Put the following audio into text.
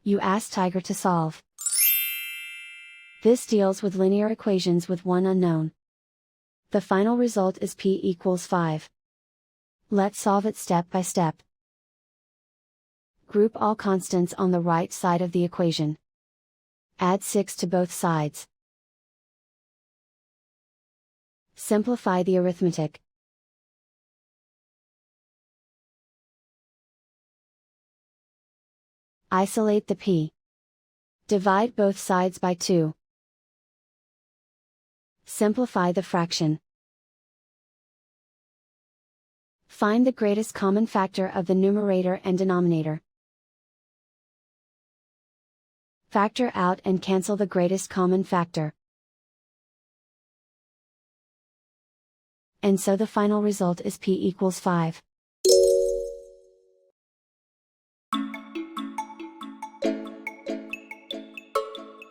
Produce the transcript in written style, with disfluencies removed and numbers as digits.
You ask Tiger to solve. This deals with linear equations with one unknown. The final result is p equals 5. Let's solve it step by step. Group all constants on the right side of the equation. Add 6 to both sides. Simplify the arithmetic. Isolate the p. Divide both sides by 2. Simplify the fraction. Find the greatest common factor of the numerator and denominator. Factor out and cancel the greatest common factor. And so the final result is p equals 5.